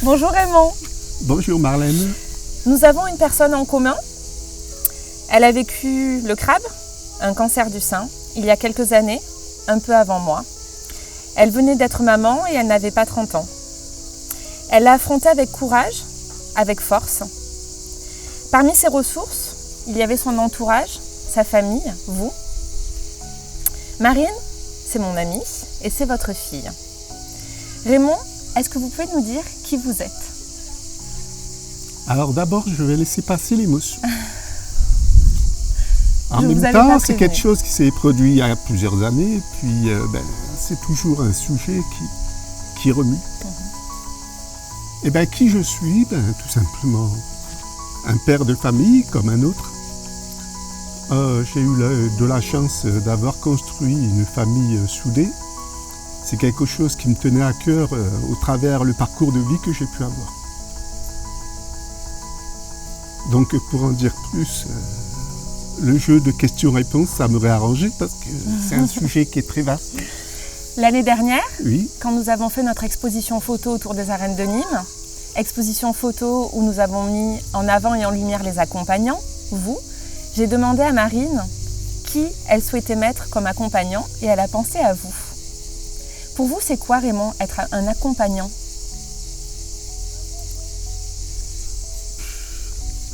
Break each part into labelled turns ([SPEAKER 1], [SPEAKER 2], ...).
[SPEAKER 1] Bonjour Raymond.
[SPEAKER 2] Bonjour Marlène.
[SPEAKER 1] Nous avons une personne en commun. Elle a vécu le crabe, un cancer du sein, il y a quelques années, un peu avant moi. Elle venait d'être maman et elle n'avait pas 30 ans. Elle l'a affronté avec courage, avec force. Parmi ses ressources, il y avait son entourage, sa famille, vous. Marine, c'est mon amie et c'est votre fille. Raymond, est-ce que vous pouvez nous dire qui vous êtes ?
[SPEAKER 2] Alors d'abord, je vais laisser passer l'émotion. En même temps, c'est quelque chose qui s'est produit il y a plusieurs années, puis c'est toujours un sujet qui remue. Et bien, qui je suis ? Tout simplement un père de famille comme un autre. J'ai eu de la chance d'avoir construit une famille soudée. C'est quelque chose qui me tenait à cœur au travers le parcours de vie que j'ai pu avoir. Donc pour en dire plus, le jeu de questions-réponses, ça m'aurait arrangé parce que c'est un sujet qui est très vaste.
[SPEAKER 1] L'année dernière,
[SPEAKER 2] oui.
[SPEAKER 1] Quand nous avons fait notre exposition photo autour des arènes de Nîmes, exposition photo où nous avons mis en avant et en lumière les accompagnants, vous, j'ai demandé à Marine qui elle souhaitait mettre comme accompagnant et elle a pensé à vous. Pour vous, c'est quoi, Raymond, être un accompagnant ?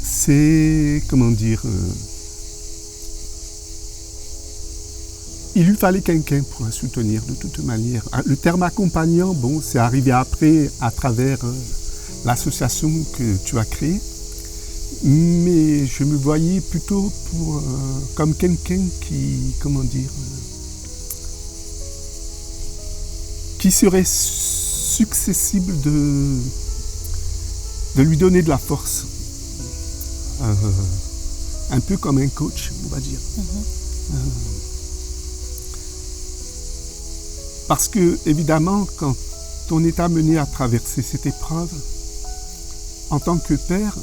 [SPEAKER 2] C'est, comment dire, il lui fallait quelqu'un pour la soutenir de toute manière. Le terme accompagnant, c'est arrivé après à travers l'association que tu as créée, mais je me voyais plutôt comme quelqu'un qui, qui serait susceptible de lui donner de la force. Un peu comme un coach, on va dire. Parce que, évidemment, quand on est amené à traverser cette épreuve, en tant que père,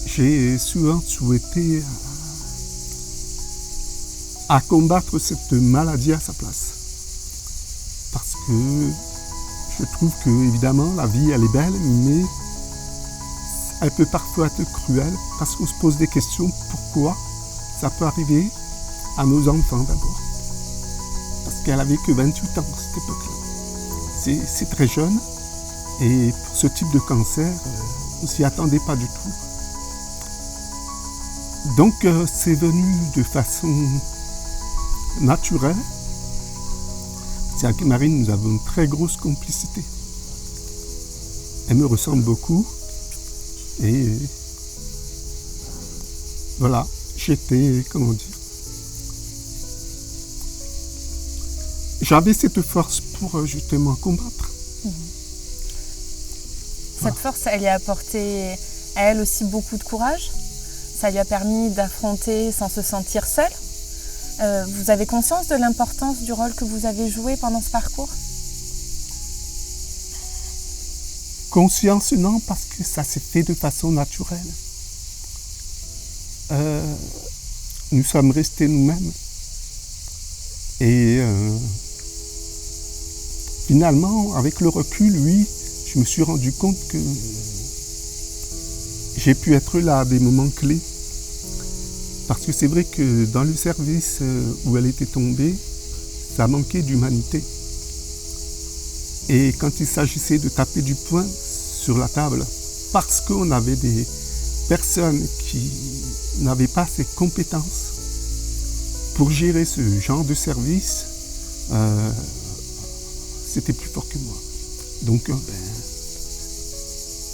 [SPEAKER 2] j'ai souvent souhaité à combattre cette maladie à sa place. Parce que je trouve que, évidemment, la vie, elle est belle, mais elle peut parfois être cruelle parce qu'on se pose des questions. Pourquoi ça peut arriver à nos enfants d'abord ? Parce qu'elle n'avait que 28 ans à cette époque-là. C'est très jeune et pour ce type de cancer, on ne s'y attendait pas du tout. Donc c'est venu de façon naturelle. C'est avec Marine, nous avons une très grosse complicité. Elle me ressemble beaucoup. Et voilà, j'étais, j'avais cette force pour justement combattre.
[SPEAKER 1] Cette force, elle lui a apporté à elle aussi beaucoup de courage. Ça lui a permis d'affronter sans se sentir seule. Vous avez conscience de l'importance du rôle que vous avez joué pendant ce parcours ?
[SPEAKER 2] Conscience, non, parce que ça s'est fait de façon naturelle. Nous sommes restés nous-mêmes. Et finalement, avec le recul, je me suis rendu compte que j'ai pu être là à des moments clés. Parce que c'est vrai que dans le service où elle était tombée, ça manquait d'humanité. Et quand il s'agissait de taper du poing sur la table, parce qu'on avait des personnes qui n'avaient pas ces compétences pour gérer ce genre de service, c'était plus fort que moi. Donc,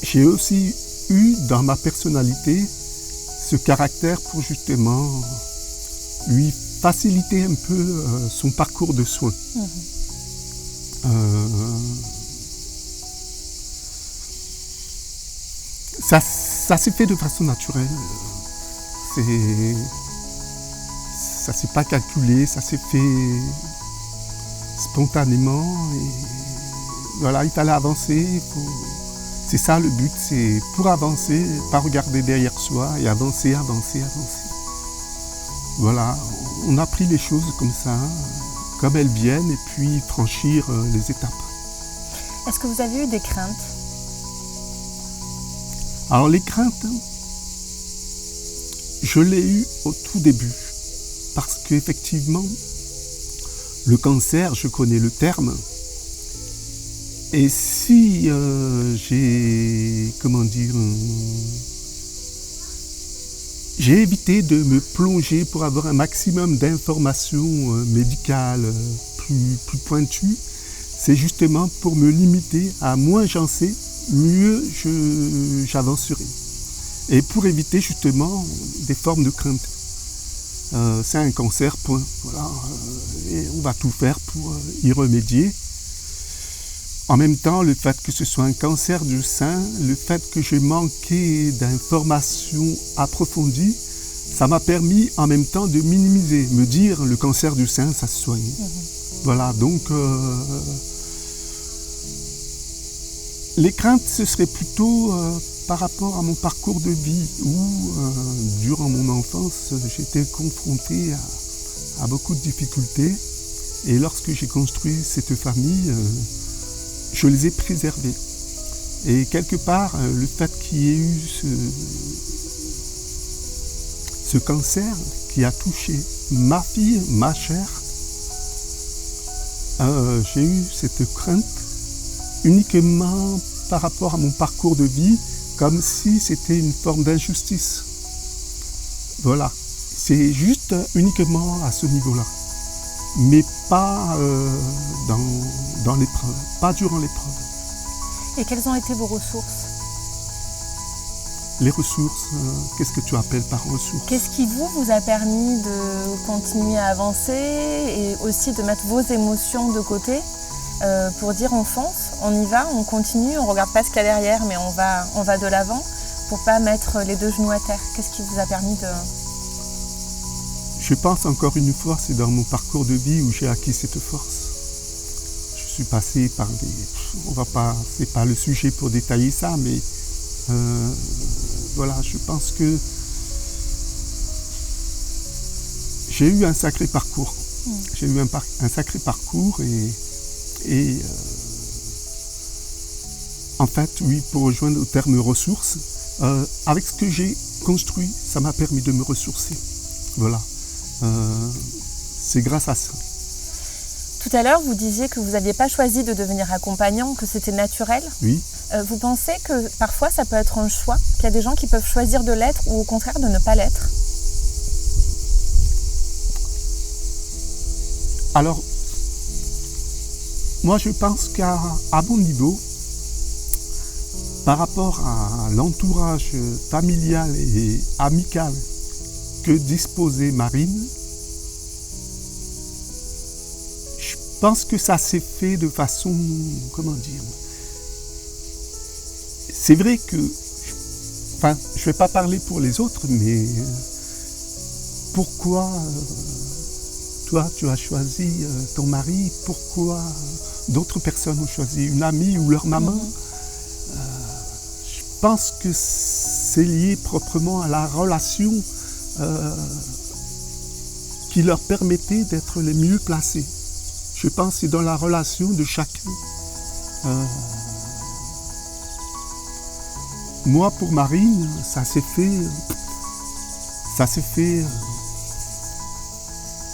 [SPEAKER 2] j'ai aussi eu dans ma personnalité ce caractère pour justement lui faciliter un peu son parcours de soins. Ça s'est fait de façon naturelle. Ça s'est pas calculé, ça s'est fait spontanément. Et voilà, il fallait avancer. C'est ça le but, c'est pour avancer, pas regarder derrière soi et avancer. Voilà, on a pris les choses comme ça, comme elles viennent, et puis franchir les étapes.
[SPEAKER 1] Est-ce que vous avez eu des craintes?
[SPEAKER 2] Alors les craintes, je l'ai eu au tout début, parce qu'effectivement, le cancer, je connais le terme, et si j'ai évité de me plonger pour avoir un maximum d'informations médicales plus pointues, c'est justement pour me limiter à moins j'en sais, mieux j'avancerai. Et pour éviter justement des formes de crainte. C'est un cancer, point. Voilà, et on va tout faire pour y remédier. En même temps, le fait que ce soit un cancer du sein, le fait que j'ai manqué d'informations approfondies, ça m'a permis en même temps de minimiser, me dire le cancer du sein, ça se soigne. Voilà, donc les craintes, ce serait plutôt par rapport à mon parcours de vie où, durant mon enfance, j'étais confronté à beaucoup de difficultés. Et lorsque j'ai construit cette famille, je les ai préservées. Et quelque part, le fait qu'il y ait eu ce cancer qui a touché ma fille, ma chair, j'ai eu cette crainte uniquement par rapport à mon parcours de vie, comme si c'était une forme d'injustice. Voilà, c'est juste uniquement à ce niveau-là, mais pas dans l'épreuve, pas durant l'épreuve.
[SPEAKER 1] Et quelles ont été vos ressources?
[SPEAKER 2] Les ressources, qu'est-ce que tu appelles par ressources?
[SPEAKER 1] Qu'est-ce qui vous a permis de continuer à avancer et aussi de mettre vos émotions de côté pour dire on fonce, on y va, on continue, on ne regarde pas ce qu'il y a derrière, mais on va de l'avant pour ne pas mettre les deux genoux à terre? Qu'est-ce qui vous a permis de...
[SPEAKER 2] Je pense encore une fois, c'est dans mon parcours de vie où j'ai acquis cette force. Je suis passé par c'est pas le sujet pour détailler ça, mais voilà, je pense que j'ai eu un sacré parcours. J'ai eu un sacré parcours et en fait, oui, pour rejoindre le terme ressources, avec ce que j'ai construit, ça m'a permis de me ressourcer. Voilà. C'est grâce à ça.
[SPEAKER 1] Tout à l'heure, vous disiez que vous n'aviez pas choisi de devenir accompagnant, que c'était naturel.
[SPEAKER 2] Oui.
[SPEAKER 1] Vous pensez que parfois ça peut être un choix, qu'il y a des gens qui peuvent choisir de l'être ou au contraire de ne pas l'être?
[SPEAKER 2] Alors, moi je pense qu'à mon niveau, par rapport à l'entourage familial et amical que disposait Marine, je pense que ça s'est fait de façon, comment dire, c'est vrai que, je ne vais pas parler pour les autres, mais pourquoi toi tu as choisi ton mari, pourquoi d'autres personnes ont choisi une amie ou leur maman? Je pense que c'est lié proprement à la relation qui leur permettait d'être les mieux placés. Je pense que c'est dans la relation de chacun. Moi, pour Marine, ça s'est fait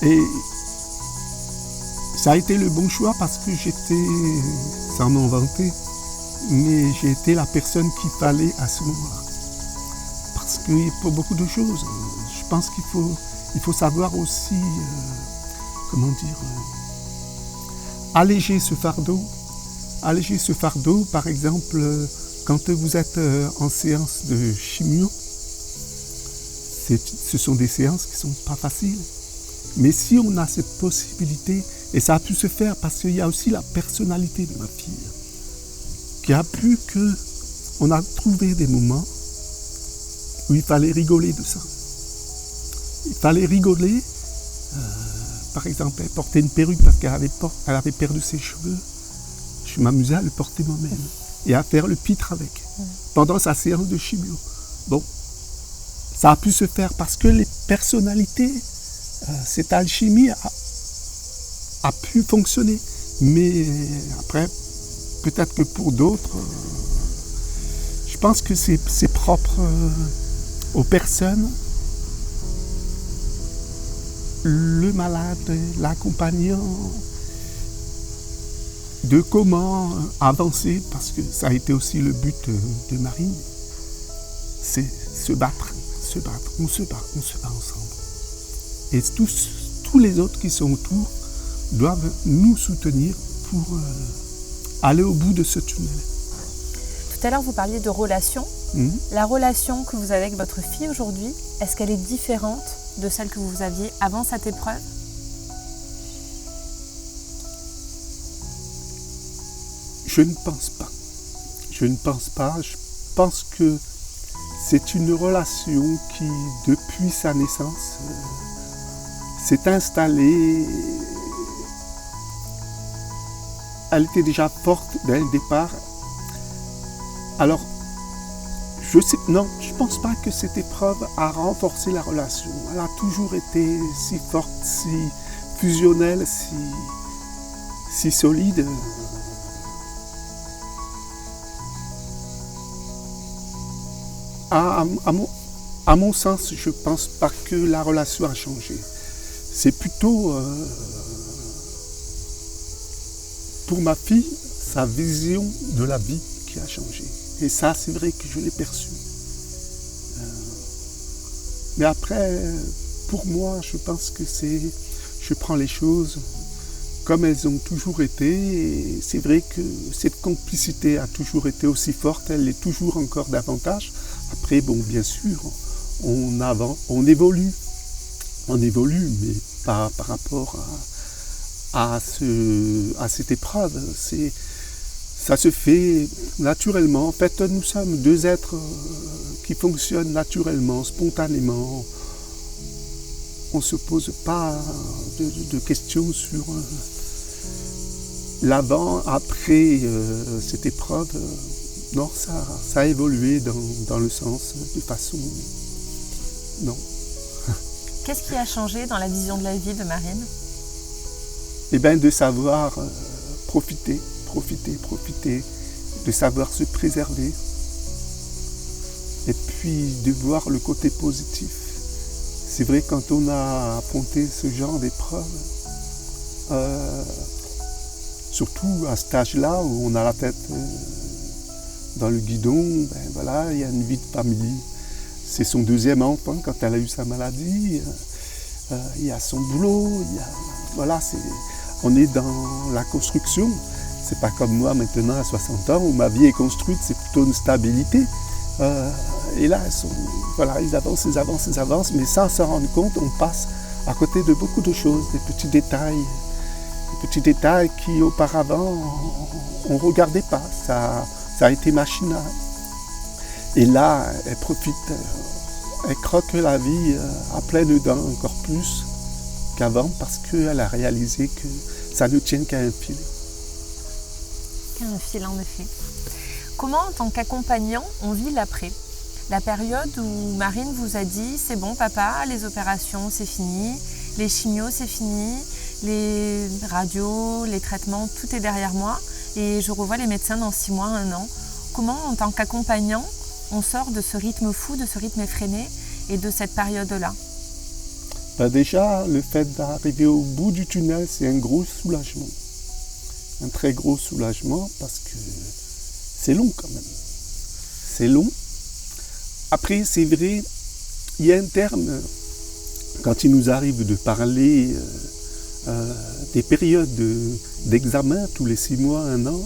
[SPEAKER 2] et ça a été le bon choix parce que j'étais, sans m'en vanter, mais j'ai été la personne qu'il fallait à ce moment-là. Parce que pour beaucoup de choses, je pense qu'il faut savoir aussi, comment dire, alléger ce fardeau. Alléger ce fardeau, par exemple, quand vous êtes en séance de chimio, ce sont des séances qui ne sont pas faciles. Mais si on a cette possibilité, et ça a pu se faire parce qu'il y a aussi la personnalité de ma fille, qui a pu qu'on a trouvé des moments où il fallait rigoler de ça. Il fallait rigoler, par exemple, elle portait une perruque parce qu'elle avait perdu ses cheveux. Je m'amusais à le porter moi-même et à faire le pitre avec, pendant sa séance de chimio. Bon, ça a pu se faire parce que les personnalités, cette alchimie a pu fonctionner. Mais après, peut-être que pour d'autres, je pense que c'est propre aux personnes. Le malade, l'accompagnant, de comment avancer, parce que ça a été aussi le but de Marine, c'est se battre, on se bat ensemble. Et tous les autres qui sont autour doivent nous soutenir pour aller au bout de ce tunnel.
[SPEAKER 1] Tout à l'heure, vous parliez de relation. La relation que vous avez avec votre fille aujourd'hui, est-ce qu'elle est différente de celle que vous aviez avant cette épreuve?
[SPEAKER 2] Je ne pense pas. Je pense que c'est une relation qui, depuis sa naissance, s'est installée. Elle était déjà forte dès le départ. Alors, je ne pense pas que cette épreuve a renforcé la relation. Elle a toujours été si forte, si fusionnelle, si solide. À mon sens, je ne pense pas que la relation a changé. C'est plutôt, pour ma fille, sa vision de la vie qui a changé. Et ça, c'est vrai que je l'ai perçu. Mais après, pour moi, je pense que je prends les choses comme elles ont toujours été. Et c'est vrai que cette complicité a toujours été aussi forte, elle l'est toujours encore davantage. Après, bon, bien sûr, on avance, on évolue, mais pas par rapport à cette épreuve. Ça se fait naturellement. En fait, nous sommes deux êtres qui fonctionnent naturellement, spontanément. On ne se pose pas de questions sur l'avant, après cette épreuve. Non, ça a évolué dans le sens de façon... Non.
[SPEAKER 1] Qu'est-ce qui a changé dans la vision de la vie de Marine?
[SPEAKER 2] Eh bien, de savoir profiter, de savoir se préserver, et puis de voir le côté positif. C'est vrai, quand on a affronté ce genre d'épreuve, surtout à cet âge-là où on a la tête dans le guidon, ben voilà, il y a une vie de famille. C'est son deuxième enfant quand elle a eu sa maladie. Il y a son boulot, voilà, on est dans la construction. C'est pas comme moi maintenant à 60 ans où ma vie est construite, c'est plutôt une stabilité. Et là, ils avancent, mais sans s'en rendre compte, on passe à côté de beaucoup de choses, des petits détails qui auparavant on ne regardait pas. Ça a été machinal. Et là, elle profite, elle croque la vie à pleines dents encore plus qu'avant parce qu'elle a réalisé que ça ne tient qu'à un fil.
[SPEAKER 1] Qu'à un fil, en effet. Comment, en tant qu'accompagnant, on vit l'après? La période où Marine vous a dit « c'est bon papa, les opérations c'est fini, les chimios c'est fini, les radios, les traitements, tout est derrière moi et je revois les médecins dans 6 mois, 1 an ». Comment, en tant qu'accompagnant, on sort de ce rythme fou, de ce rythme effréné et de cette période-là?
[SPEAKER 2] Déjà, le fait d'arriver au bout du tunnel, c'est un gros soulagement. Un très gros soulagement parce que c'est long quand même. C'est long. Après, c'est vrai, il y a un terme, quand il nous arrive de parler des périodes d'examen, tous les 6 mois, 1 an,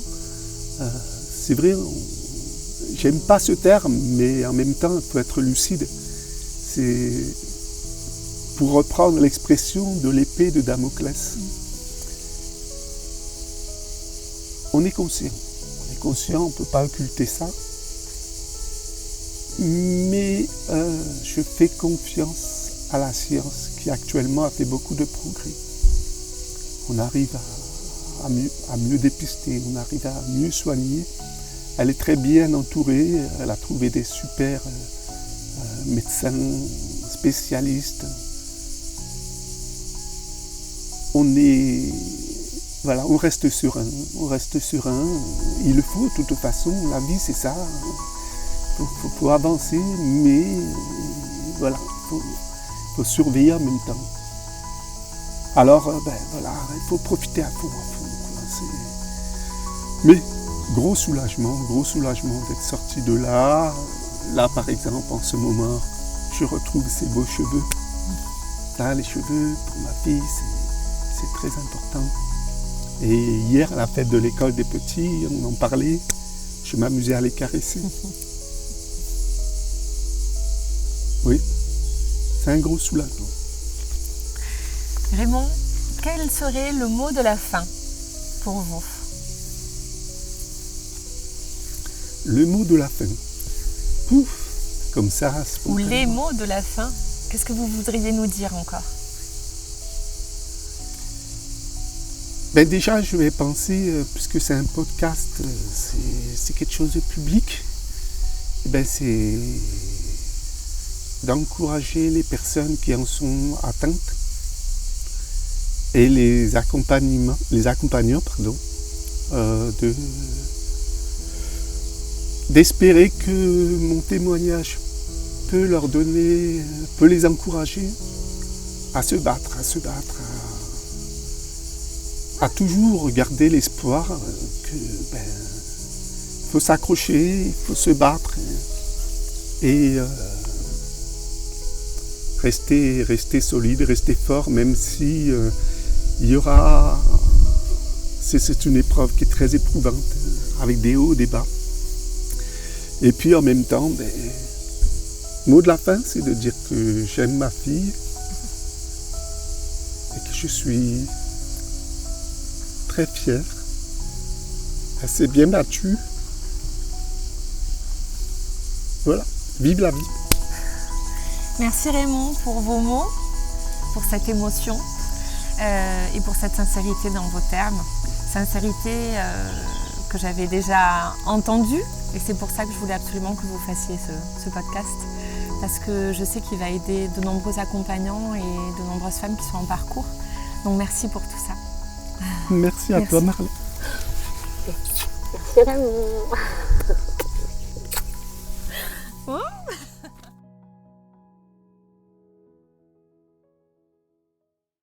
[SPEAKER 2] c'est vrai, j'aime pas ce terme, mais en même temps, il faut être lucide. C'est, pour reprendre l'expression de l'épée de Damoclès, on est conscient, on ne peut pas occulter ça. Mais je fais confiance à la science qui actuellement a fait beaucoup de progrès. On arrive à mieux dépister, on arrive à mieux soigner. Elle est très bien entourée, elle a trouvé des super médecins spécialistes. On est voilà, on reste serein, il le faut de toute façon, la vie c'est ça, faut avancer, mais voilà, faut surveiller en même temps. Alors, voilà, il faut profiter à fond, quoi, mais gros soulagement d'être sorti de là. Là, par exemple, en ce moment, je retrouve ces beaux cheveux. Là, les cheveux, pour ma fille, c'est très important. Et hier, à la fête de l'école des petits, on en parlait, je m'amusais à les caresser. Oui, c'est un gros soulagement.
[SPEAKER 1] Raymond, quel serait le mot de la fin pour vous?
[SPEAKER 2] Le mot de la fin. Pouf, comme ça.
[SPEAKER 1] Ou les mots de la fin. Qu'est-ce que vous voudriez nous dire encore?
[SPEAKER 2] Déjà, je vais penser, puisque c'est un podcast, c'est quelque chose de public, c'est d'encourager les personnes qui en sont atteintes et les accompagnants, d'espérer que mon témoignage peut leur donner, peut les encourager à se battre, à toujours garder l'espoir que faut s'accrocher, il faut se battre et rester solide, rester fort, même si il y aura, c'est une épreuve qui est très éprouvante, avec des hauts, des bas. Et puis en même temps, le mot de la fin, c'est de dire que j'aime ma fille et que je suis très fier. Elle s'est bien battue. Voilà, vive la vie.
[SPEAKER 1] Merci Raymond pour vos mots, pour cette émotion et pour cette sincérité dans vos termes. Sincérité que j'avais déjà entendue et c'est pour ça que je voulais absolument que vous fassiez ce podcast parce que je sais qu'il va aider de nombreux accompagnants et de nombreuses femmes qui sont en parcours. Donc merci pour tout ça.
[SPEAKER 2] Merci à toi Marlène.
[SPEAKER 3] Merci Raymond.
[SPEAKER 1] Oh